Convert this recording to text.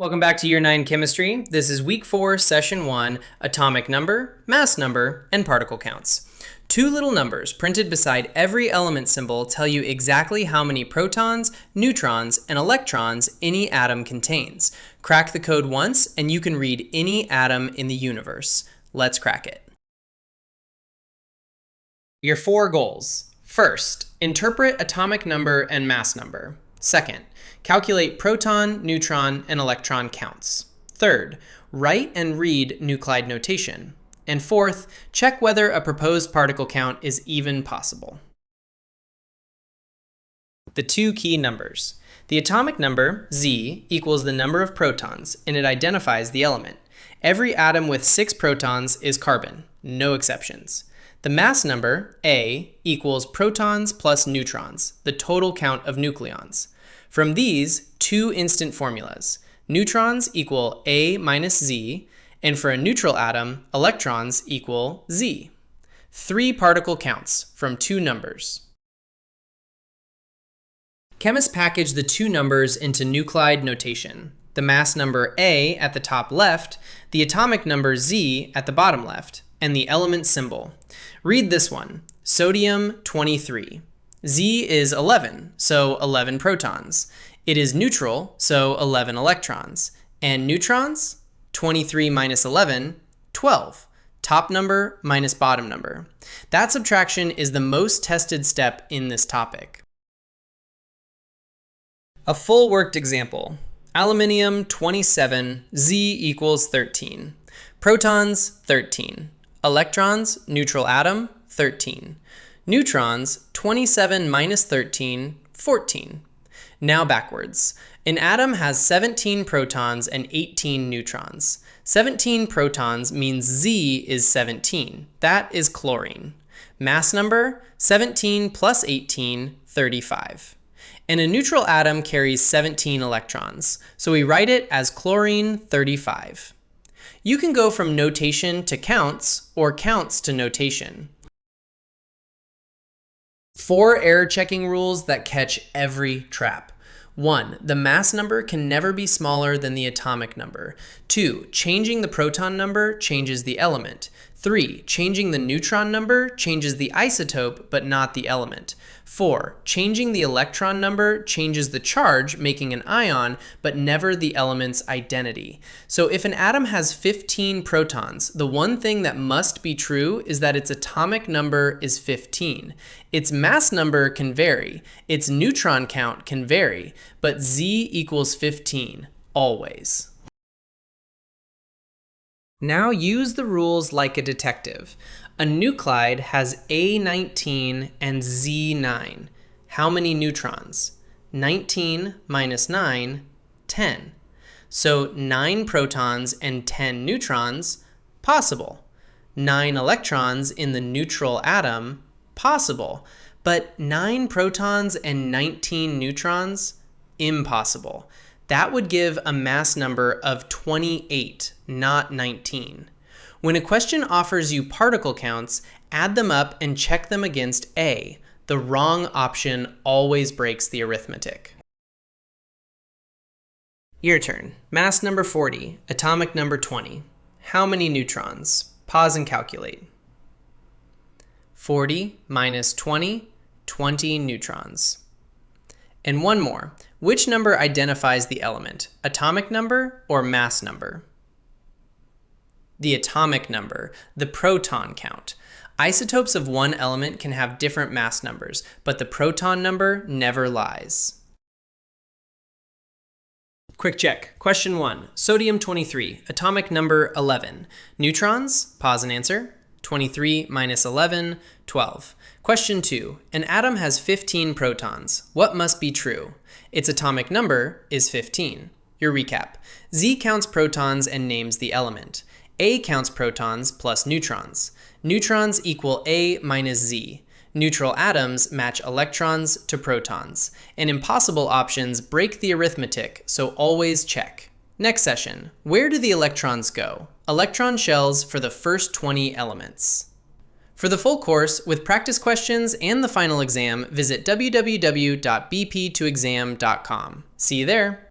Welcome back to Year 9 Chemistry. This is Week 4, Session 1, Atomic Number, Mass Number, and Particle Counts. Two little numbers printed beside every element symbol tell you exactly how many protons, neutrons, and electrons any atom contains. Crack the code once, and you can read any atom in the universe. Let's crack it. Your 4 goals. First, interpret atomic number and mass number. Second, calculate proton, neutron, and electron counts. Third, write and read nuclide notation. And fourth, check whether a proposed particle count is even possible. The two key numbers. The atomic number, Z, equals the number of protons, and it identifies the element. Every atom with 6 protons is carbon, no exceptions. The mass number, A, equals protons plus neutrons, the total count of nucleons. From these, two instant formulas. Neutrons equal A minus Z, and for a neutral atom, electrons equal Z. 3 particle counts from 2 numbers. Chemists package the two numbers into nuclide notation. The mass number A at the top left, the atomic number Z at the bottom left, and the element symbol. Read this one, sodium 23. Z is 11, so 11 protons. It is neutral, so 11 electrons. And neutrons? 23 minus 11, 12. Top number minus bottom number. That subtraction is the most tested step in this topic. A full worked example. Aluminium 27, Z equals 13. Protons 13. Electrons, neutral atom, 13. Neutrons, 27 minus 13, 14. Now backwards. An atom has 17 protons and 18 neutrons. 17 protons means Z is 17. That is chlorine. Mass number, 17 plus 18, 35. And a neutral atom carries 17 electrons, so we write it as chlorine 35. You can go from notation to counts or counts to notation. 4 error checking rules that catch every trap. 1. The mass number can never be smaller than the atomic number. 2. Changing the proton number changes the element. 3. Changing the neutron number changes the isotope but not the element. 4. Changing the electron number changes the charge, making an ion, but never the element's identity. So if an atom has 15 protons, the one thing that must be true is that its atomic number is 15. Its mass number can vary, its neutron count can vary, but Z equals 15, always. Now use the rules like a detective. A nuclide has A19 and Z9. How many neutrons? 19 minus 9, 10. So 9 protons and 10 neutrons, possible. 9 electrons in the neutral atom, possible. But 9 protons and 19 neutrons, impossible. That would give a mass number of 28, not 19. When a question offers you particle counts, add them up and check them against A. The wrong option always breaks the arithmetic. Your turn. Mass number 40, atomic number 20. How many neutrons? Pause and calculate. 40 minus 20, 20 neutrons. And one more. Which number identifies the element? Atomic number or mass number? The atomic number, the proton count. Isotopes of one element can have different mass numbers, but the proton number never lies. Quick check. Question 1. Sodium 23, atomic number 11. Neutrons? Pause and answer. 23 minus 11, 12. Question 2. An atom has 15 protons. What must be true? Its atomic number is 15. Your recap. Z counts protons and names the element. A counts protons plus neutrons. Neutrons equal A minus Z. Neutral atoms match electrons to protons. And impossible options break the arithmetic, so always check. Next session, where do the electrons go? Electron shells for the first 20 elements. For the full course, with practice questions and the final exam, visit www.bp2exam.com. See you there!